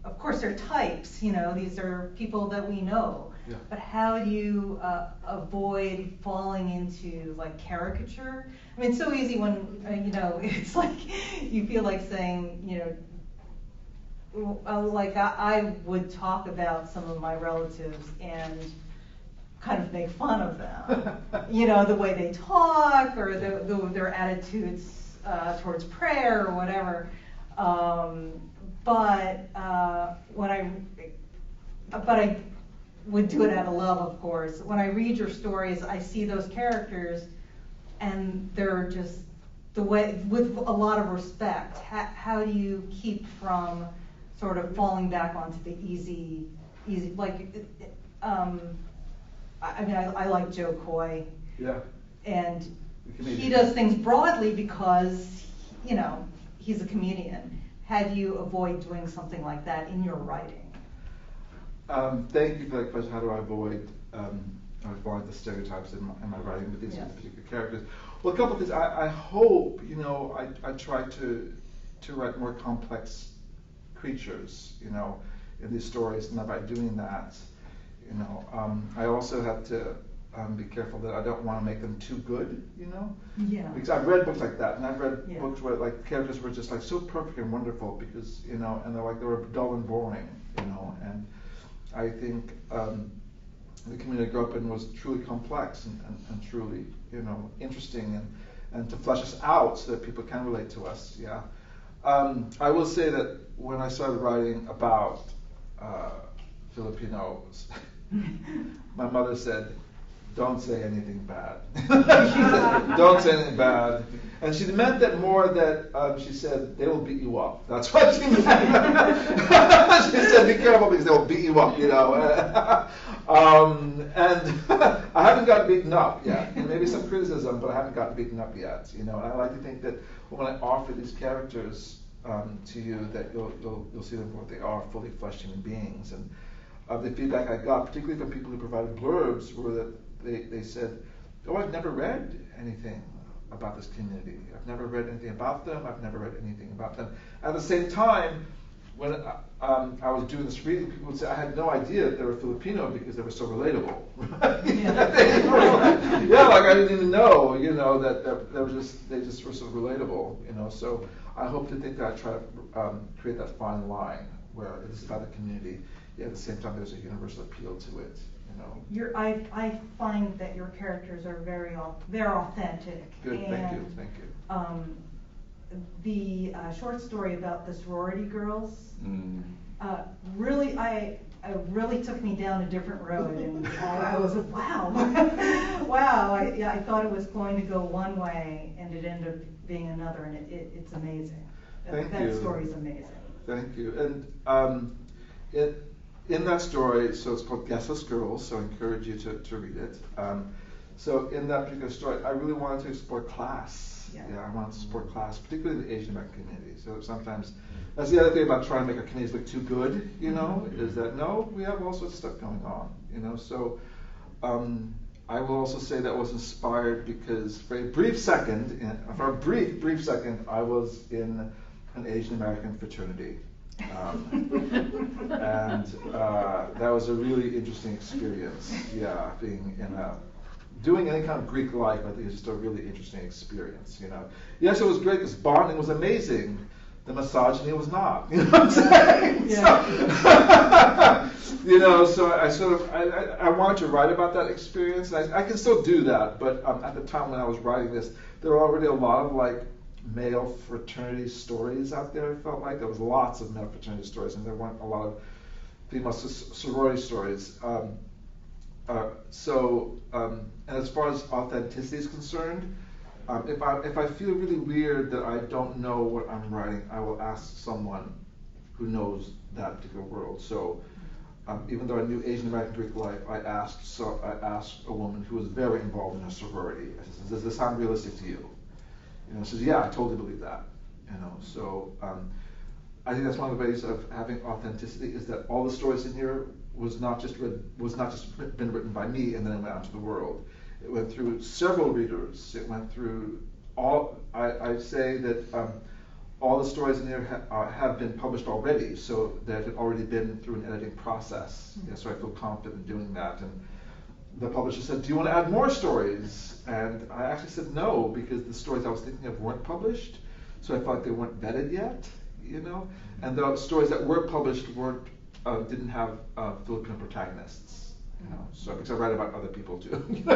of course, they're types, these are people that we know. Yeah. But how do you avoid falling into like caricature? I mean, it's so easy when, it's like you feel like saying, like I would talk about some of my relatives and kind of make fun of them, the way they talk or their attitudes towards prayer or whatever. But I would do it out of love, of course. When I read your stories, I see those characters, and they're just the way, with a lot of respect. How do you keep from sort of falling back onto the easy, like, I like Joe Coy. Yeah. And he does things broadly because, he's a comedian. How do you avoid doing something like that in your writing? Thank you for that question. How do I avoid falling the stereotypes in my writing with these Yeah. particular characters. Well, a couple of things. I hope, I try to write more complex creatures, in these stories, and by doing that, I also have to be careful that I don't want to make them too good, Yeah. Because I've read books like that, and I've read Yeah. books where like characters were just like so perfect and wonderful because, and they were dull and boring, and I think the community I grew up in was truly complex and truly, interesting and to flesh us out so that people can relate to us, yeah. I will say that when I started writing about Filipinos, my mother said, don't say anything bad. She said, don't say anything bad. And she meant that more that she said, they will beat you up. That's what she meant. She said, be careful because they will beat you up, And I haven't gotten beaten up yet. Maybe some criticism, but I haven't gotten beaten up yet. And I like to think that when I offer these characters to you, that you'll see them for what they are, fully fleshed human beings. And the feedback I got, particularly from people who provided blurbs, were that they said, oh, I've never read anything about this community. I've never read anything about them. I've never read anything about them. At the same time, when I was doing this reading, people would say, I had no idea that they were Filipino because they were so relatable. Yeah, like I didn't even know, that they just were so relatable, So I hope to think that I try to create that fine line where it is about the community, yet at the same time there's a universal appeal to it. I find that your characters are they're authentic. Good, and, thank you. The short story about the sorority girls really took me down a different road, and I was like, wow, wow. I thought it was going to go one way, and it ended up being another, and it's amazing. That story's amazing. Thank you. And in that story, so it's called Guessless Girls, so I encourage you to read it. So in that particular story, I really wanted to explore class. Yeah, I wanted to explore class, particularly the Asian American community. So sometimes, that's the other thing about trying to make our communities look too good, is that no, we have all sorts of stuff going on, So I will also say that was inspired because for a brief second, I was in an Asian American fraternity. And that was a really interesting experience. Yeah, being doing any kind of Greek life, I think is just a really interesting experience. Yes, it was great because bonding was amazing. The misogyny was not. You know what I'm saying? Yeah. So I wanted to write about that experience. And I can still do that, but at the time when I was writing this, there were already a lot of male fraternity stories out there. I felt like there was lots of male fraternity stories, and there weren't a lot of female sorority stories. And as far as authenticity is concerned, if I feel really weird that I don't know what I'm writing, I will ask someone who knows that particular world. So even though I knew Asian American Greek life, I asked a woman who was very involved in a sorority. I said, does this sound realistic to you? She says, yeah, I totally believe that. So I think that's one of the ways of having authenticity is that all the stories in here was not just been written by me and then it went out to the world. It went through several readers. It went through all. I say that all the stories in here have been published already, so that had already been through an editing process. So I feel confident in doing that. And the publisher said, do you want to add more stories? And I actually said no, because the stories I was thinking of weren't published, so I felt like they weren't vetted yet, And the stories that were published didn't have Filipino protagonists, So because I write about other people too, believe it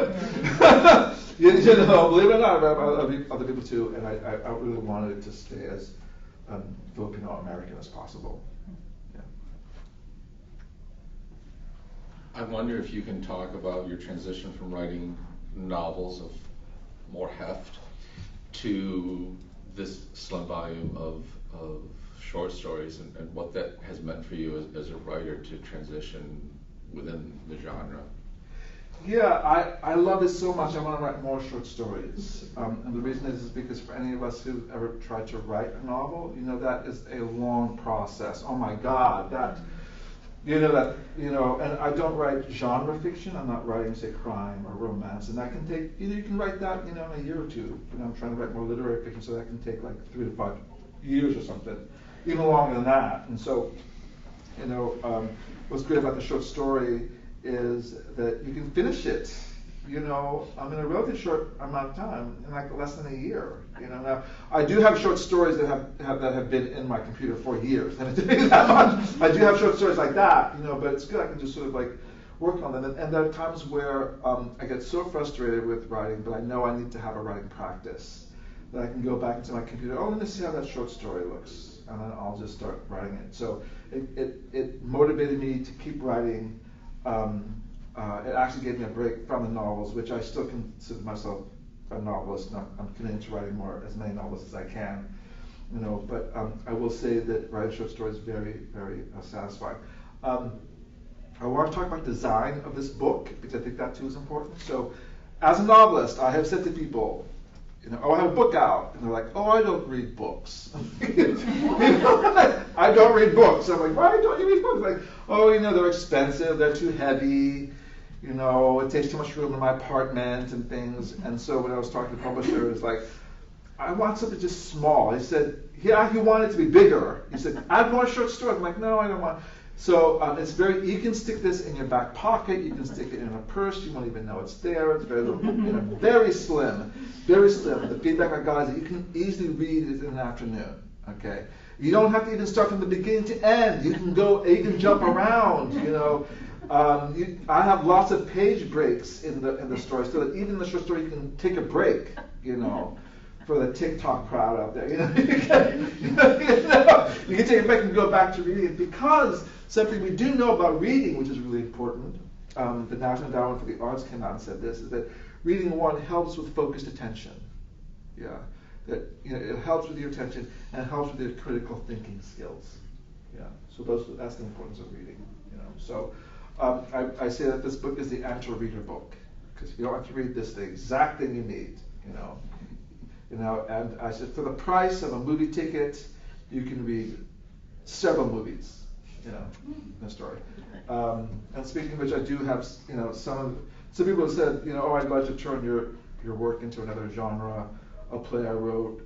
or not, I write about other people too, and I really wanted it to stay as Filipino American as possible. I wonder if you can talk about your transition from writing novels of more heft to this slim volume of short stories and what that has meant for you as a writer to transition within the genre. Yeah, I love it so much. I want to write more short stories. And the reason is because for any of us who've ever tried to write a novel, that is a long process. Oh my God, You know that, and I don't write genre fiction. I'm not writing, say, crime or romance, and that can take. You can write that, in a year or two. I'm trying to write more literary fiction, so that can take like 3 to 5 years or something, even longer than that. And so, what's great about the short story is that you can finish it, in a relatively short amount of time, in like less than a year. Now I do have short stories that have been in my computer for years. Let me tell you that much. I do have short stories like that, but it's good. I can just sort of like work on them. And there are times where I get so frustrated with writing, but I know I need to have a writing practice that I can go back into my computer. Oh, let me see how that short story looks, and then I'll just start writing it. So it motivated me to keep writing. It actually gave me a break from the novels, which I still consider myself a novelist, and I'm committed to writing as many novels as I can. But I will say that writing short stories is very, very satisfying. I want to talk about design of this book, because I think that too is important. So, as a novelist, I have said to people, I have a book out, and they're like, oh, I don't read books. I don't read books. I'm like, why don't you read books? Like, oh, they're expensive, they're too heavy, it takes too much room in my apartment and things. And so when I was talking to the publisher, it was like, I want something just small. He said, yeah, he wanted it to be bigger. He said, add more short stories. I'm like, no, I don't want. So it's you can stick this in your back pocket, you can stick it in a purse, you won't even know it's there. It's very little, very slim, very slim. The feedback I got is that you can easily read it in an afternoon. Okay, you don't have to even start from the beginning to end. You can jump around. I have lots of page breaks in the story, so that even in the short story you can take a break. For the TikTok crowd out there, you can take a break and go back to reading it, because something we do know about reading, which is really important. The National Endowment for the Arts came out and said this: is that reading helps with focused attention. Yeah, that it helps with your attention and it helps with your critical thinking skills. Yeah, so that's the importance of reading. So I say that this book is the anti-reader book, because you don't have to read this the exact thing you need. And I said, for the price of a movie ticket, you can read several movies, in a story. And speaking of which, I do have, some people have said, oh, I'd like to turn your work into another genre. A play I wrote,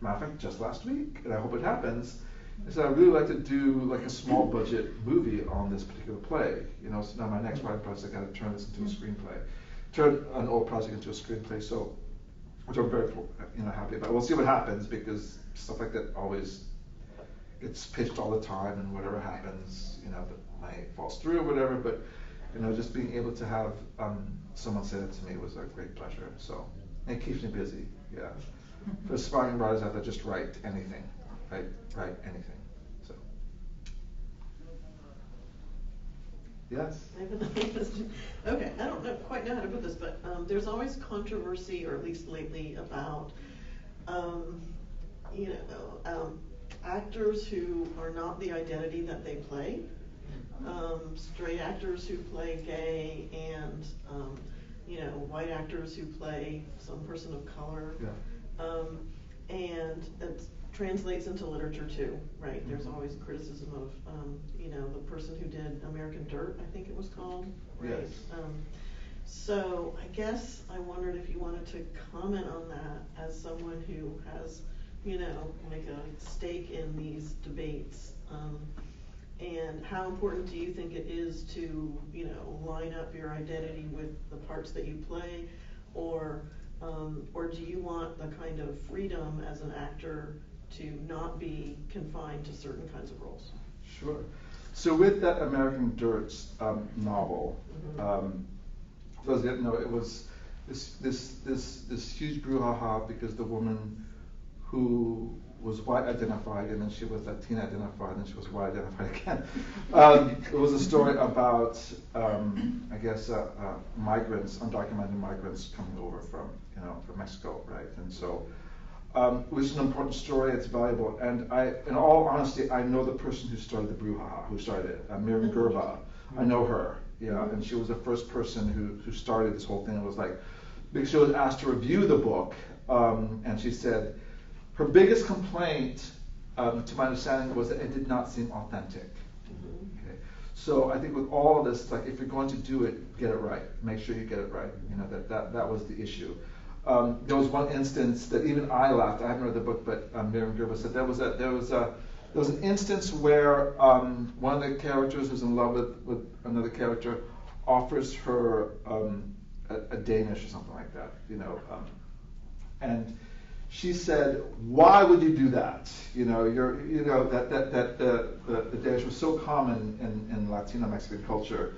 matter of fact, just last week, and I hope it happens. I said, I'd really like to do like a small budget movie on this particular play. So now my next writing project, I got to turn this into a screenplay, turn an old project into a screenplay. So, which I'm very happy about. We'll see what happens, because stuff like that always gets pitched all the time, and whatever happens, the money falls through or whatever. But just being able to have someone say that to me was a great pleasure. So it keeps me busy. Yeah. For aspiring writers out there, just write anything. Write anything. So. Yes. I have another question. Okay, I don't quite know how to put this, but there's always controversy, or at least lately, about actors who are not the identity that they play, straight actors who play gay, and white actors who play some person of color. Yeah. And it translates into literature too, right? There's always criticism of, the person who did American Dirt, I think it was called, right? Yes. So I guess I wondered if you wanted to comment on that as someone who has, like a stake in these debates. And how important do you think it is to, line up your identity with the parts that you play, or do you want the kind of freedom as an actor to not be confined to certain kinds of roles? Sure. So with that American Dirt novel, for those that know, it was this huge brouhaha, because the woman who was white identified, and then she was Latina identified, and then she was white identified again. It was a story about, migrants, undocumented migrants coming over from Mexico, right? And so, it was an important story. It's valuable, and in all honesty, I know the person who started the brouhaha, who started it, Miriam Gerba. I know her, and she was the first person who started this whole thing. It was like, because she was asked to review the book, and she said, her biggest complaint, to my understanding, was that it did not seem authentic. Okay. So I think with all of this, like if you're going to do it, get it right. Make sure you get it right. You know, that was the issue. There was one instance that even I laughed. I haven't read the book, but Miriam Gerber said there was an instance where one of the characters who's in love with another character offers her a Danish or something like that, you know, and she said, "Why would you do that? You know, that the Danish was so common in Latino Mexican culture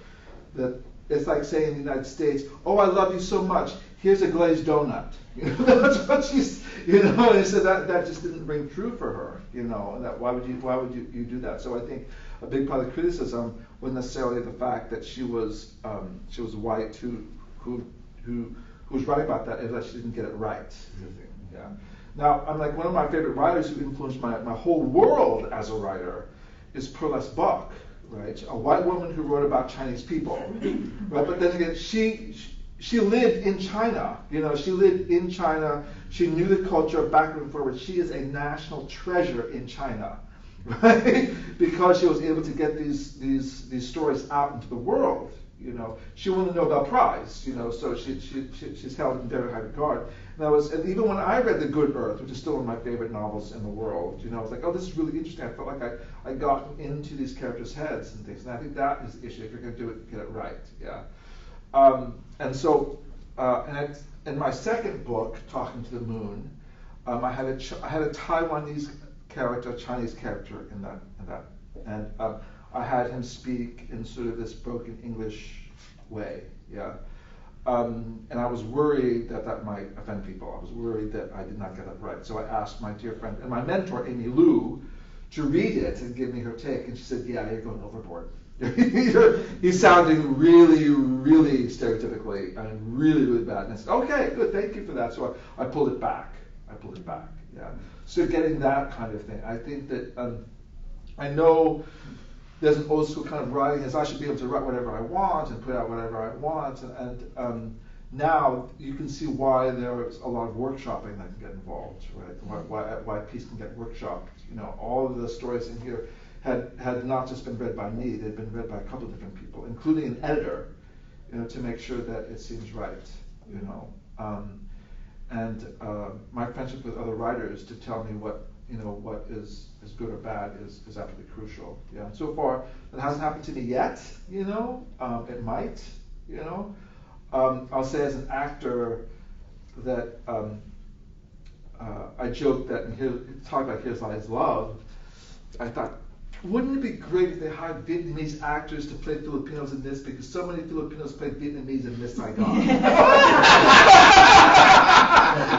that it's like saying in the United States, 'Oh, I love you so much. Here's a glazed donut.'" You know, that's what she's, you know. And he said that just didn't ring true for her. You know, and that why would you do that? So I think a big part of the criticism wasn't necessarily the fact that she was white who was writing about that, is that she didn't get it right. Yeah. Now, I'm like, one of my favorite writers who influenced my whole world as a writer is Perles Buck, right? A white woman who wrote about Chinese people, right? But then again, she lived in China. You know, she lived in China. She knew the culture backward and forward. She is a national treasure in China, right? Because she was able to get these stories out into the world. You know, she won the Nobel Prize. You know, so she's held in very high regard. And even when I read The Good Earth, which is still one of my favorite novels in the world, you know, I was like, oh, this is really interesting. I felt like I got into these characters' heads and things. And I think that is the issue. If you're going to do it, get it right. Yeah. And so, in my second book, Talking to the Moon, I had a Taiwanese character, a Chinese character in that, and I had him speak in sort of this broken English way. Yeah. And I was worried that might offend people. I was worried that I did not get it right. So I asked my dear friend and my mentor, Amy Liu, to read it and give me her take. And she said, "Yeah, you're going overboard. He's sounding really, really stereotypically and really, really bad." And I said, "Okay, good, thank you for that." So I pulled it back. Yeah. So getting that kind of thing. I think that I know there's an old school kind of writing as I should be able to write whatever I want and put out whatever I want. And now you can see why there's a lot of workshopping that can get involved, right? Why a piece can get workshopped. You know, all of the stories in here had not just been read by me, they'd been read by a couple of different people, including an editor, you know, to make sure that it seems right, you know. And my friendship with other writers to tell me what is good or bad is absolutely crucial. Yeah. So far, it hasn't happened to me yet. You know, it might. You know, I'll say as an actor that I joke that talk about Here's Lies Love. I thought, wouldn't it be great if they hired Vietnamese actors to play Filipinos in this, because so many Filipinos play Vietnamese in Miss Saigon.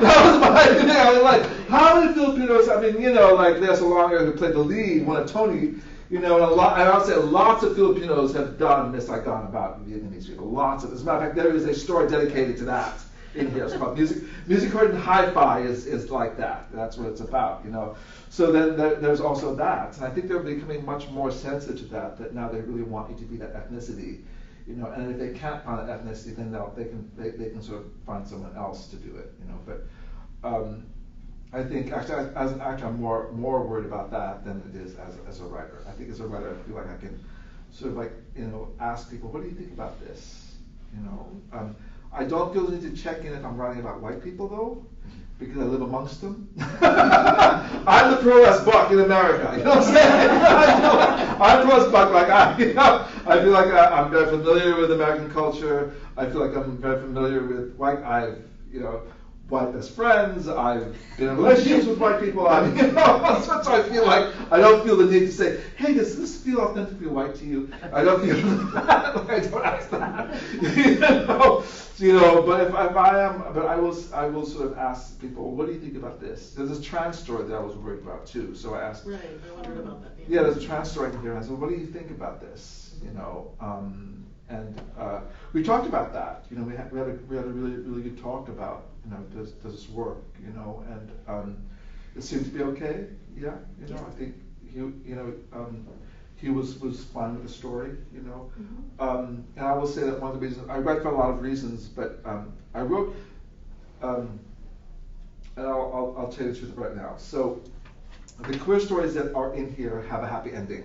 That was my thing. I was like, how many Filipinos? I mean, you know, like Lea Salonga, who played the lead, won a Tony. You know, and I would say lots of Filipinos have done Miss Saigon about Vietnamese people. Lots of. As a matter of fact, there is a story dedicated to that in here. It's called Music Heard in Hi-Fi is like that. That's what it's about. You know. So then there's also that, and I think they're becoming much more sensitive to that now they really want you to be that ethnicity, you know. And if they can't find that ethnicity, then they can sort of find someone else to do it, you know. But I think actually as an actor, I'm more worried about that than it is as a writer. I think as a writer, I feel like I can sort of like, you know, ask people, what do you think about this, you know. I don't feel the need to check in if I'm writing about white people though, because I live amongst them. I'm the Perles Buck in America. You know what I'm saying? I'm Perles Buck. Like I feel like I'm very familiar with American culture. I feel like I'm very familiar with white. White best friends. I've been in relationships with white people. I mean, you know, so I feel like I don't feel the need to say, "Hey, does this feel authentically white to you?" I don't feel that. I don't ask that. You know, but if I am, but I will sort of ask people, "What do you think about this?" There's this trans story that I was worried about too, so I asked. Right, I wondered about that. Yeah, there's a trans story in here, and I said, "What do you think about this?" You know, and we talked about that. You know, we had a really really good talk about, you know, does this work? You know, and it seemed to be okay. Yeah, you know, I think he was fine with the story, you know. Mm-hmm. And I will say that one of the reasons, I write for a lot of reasons, but I wrote, and I'll tell you the truth right now. So the queer stories that are in here have a happy ending.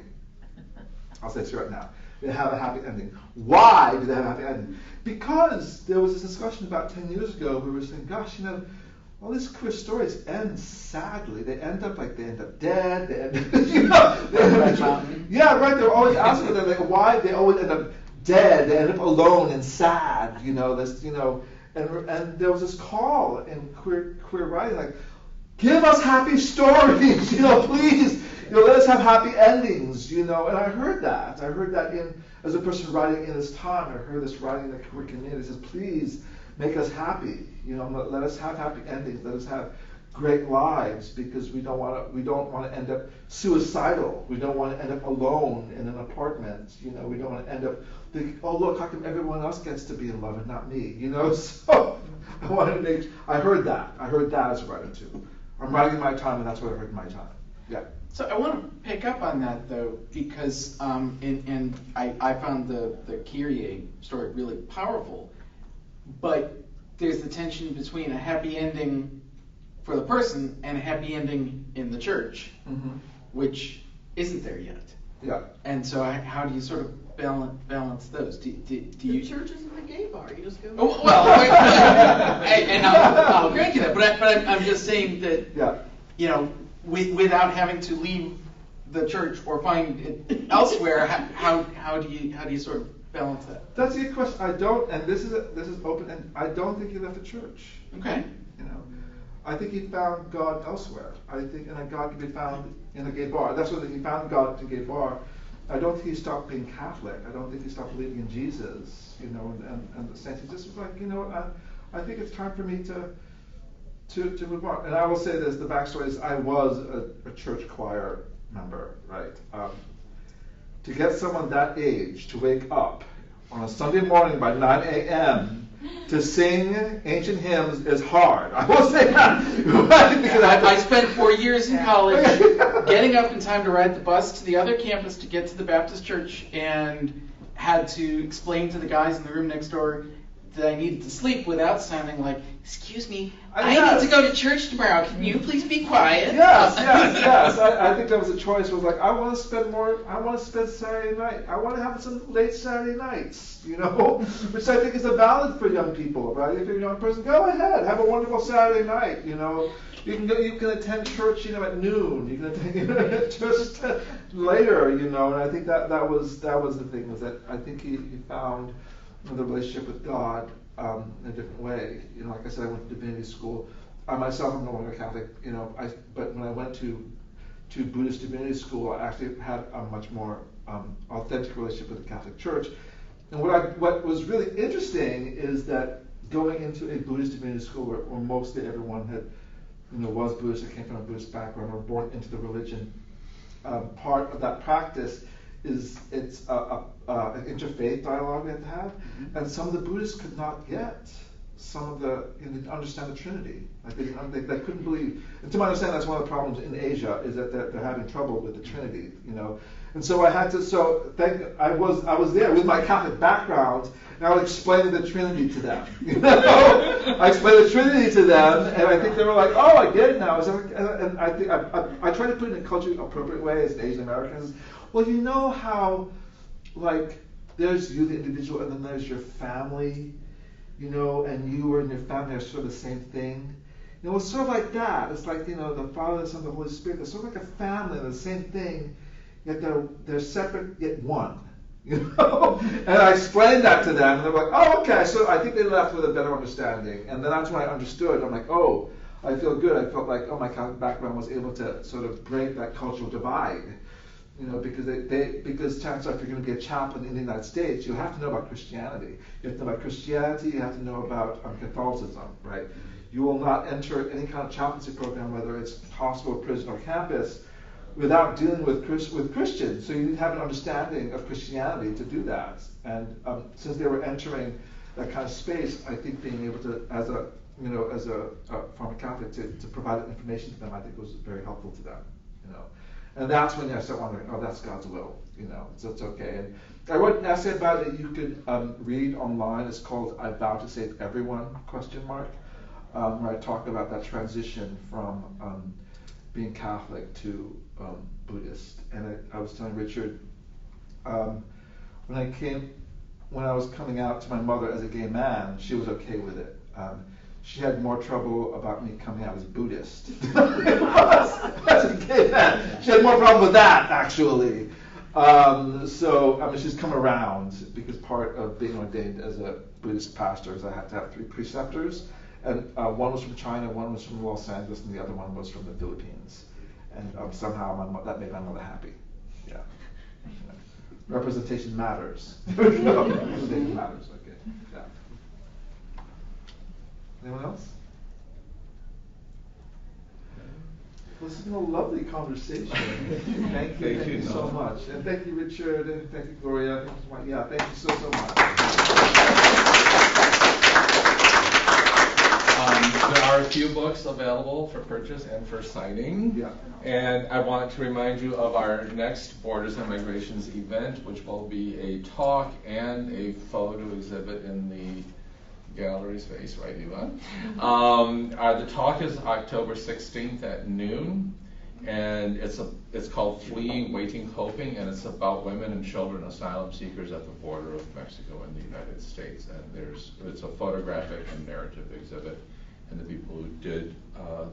I'll say it to you right now. they have a happy ending. Why do they have a happy ending? Because there was this discussion about 10 years ago where we were saying, gosh, all these queer stories end sadly. They end up dead. They end up, yeah, right. They're always asking them like why they always end up dead. They end up alone and sad. And there was this call in queer writing like, give us happy stories. Please. Let us have happy endings. And I heard that. As a person writing in this time, I heard this writing in the queer community. It says, please make us happy. Let us have happy endings. Let us have great lives because we don't want to end up suicidal. We don't want to end up alone in an apartment. We don't want to end up thinking, oh look, how come everyone else gets to be in love and not me? So I heard that as a writer too. I'm writing in my time, and that's what I heard in my time. Yeah. So I want to pick up on that though, because and I found the Kyrie story really powerful, but there's the tension between a happy ending for the person and a happy ending in the church, which isn't there yet. Yeah. And so how do you sort of balance those? Do you? The church isn't a gay bar. You just go. Oh, well, and I'll grant you that, but I'm just saying that without having to leave the church or find it elsewhere, how do you sort of balance that? That's a good question. I don't, and this is open, and I don't think he left the church. Okay. I think he found God elsewhere. I think, and God can be found in a gay bar. That's what he found God in a gay bar. I don't think he stopped being Catholic. I don't think he stopped believing in Jesus. And the saints. He just was like, I think it's time for me to move on. And I will say this: the backstory is I was a church choir member, right? To get someone that age to wake up on a Sunday morning by 9 a.m. to sing ancient hymns is hard. I will say that. Because I spent 4 years in college getting up in time to ride the bus to the other campus to get to the Baptist church, and had to explain to the guys in the room next door that I needed to sleep without sounding like, excuse me, I need to go to church tomorrow. Can you please be quiet? Yes. I think that was a choice. It was like, I want to spend Saturday night. I want to have some late Saturday nights, which I think is a valid for young people, right? If you're a young person, go ahead, have a wonderful Saturday night, You can attend church, at noon. You can attend just later, and I think that was the thing, was that I think he found the relationship with God in a different way. Like I said, I went to divinity school. I myself am no longer Catholic, but when I went to Buddhist divinity school, I actually had a much more authentic relationship with the Catholic Church. And what was really interesting is that going into a Buddhist divinity school where mostly everyone had, was Buddhist or came from a Buddhist background or born into the religion, part of that practice is it's an interfaith dialogue we have to have, and some of the Buddhists could not get some of the, didn't understand the Trinity. Like they couldn't believe. And to my understanding, that's one of the problems in Asia is that they're having trouble with the Trinity. And so I had to. I was there with my Catholic background, and I was explaining the Trinity to them. I explained the Trinity to them, and I think they were like, "Oh, I get it now." And I think I try to put it in a culturally appropriate way as Asian Americans. Well, you know how, like, there's you, the individual, and then there's your family, and you and your family are sort of the same thing. It's sort of like that. It's like, the Father, the Son, the Holy Spirit. They're sort of like a family, they're the same thing, yet they're separate, yet one. And I explained that to them, and they're like, oh, okay. So I think they left with a better understanding. And then that's when I understood. I'm like, oh, I feel good. I felt like, my Catholic background was able to sort of break that cultural divide. Because chances are, if you're going to be a chaplain in the United States, you have to know about Christianity. You have to know about Christianity. You have to know about Catholicism, right? You will not enter any kind of chaplaincy program, whether it's hospital, prison, or campus, without dealing with Christians. So you need to have an understanding of Christianity to do that. And since they were entering that kind of space, I think being able to, as a former Catholic, to provide that information to them, I think was very helpful to them. And that's when I start wondering, oh, that's God's will, so it's okay. And I wrote an essay about it that you could read online. It's called "I Vow to Save Everyone?" Where I talk about that transition from being Catholic to Buddhist. And I was telling Richard, when I was coming out to my mother as a gay man, she was okay with it. She had more trouble about me coming out as Buddhist as a gay man. She had more problem with that, actually. So, I mean, she's come around because part of being ordained as a Buddhist pastor is I had to have 3 preceptors. And one was from China, one was from Los Angeles, and the other one was from the Philippines. And somehow that made my mother happy. Yeah. Representation matters. There we go. Representation matters. Okay. Yeah. Anyone else? Well, this has been a lovely conversation. Thank you so much. And thank you, Richard, and thank you, Gloria. Thank you, thank you so much. There are a few books available for purchase and for signing. Yeah. And I wanted to remind you of our next Borders and Migrations event, which will be a talk and a photo exhibit in the gallery space, right, Eva? The talk is October 16th at noon, and it's called Fleeing, Waiting, Hoping, and it's about women and children asylum seekers at the border of Mexico and the United States. And it's a photographic and narrative exhibit, and the people who did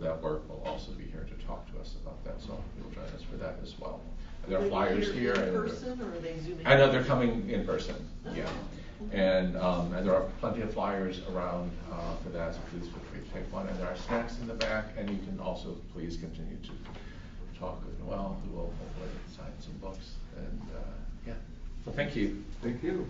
that work will also be here to talk to us about that, so you'll join us for that as well. And there are flyers here. In person, or are they zooming? I know they're coming in person, yeah. And there are plenty of flyers around for that, so please feel free to take one. And there are snacks in the back, and you can also please continue to talk with Noel, who will hopefully sign some books. And yeah, so thank you. Thank you.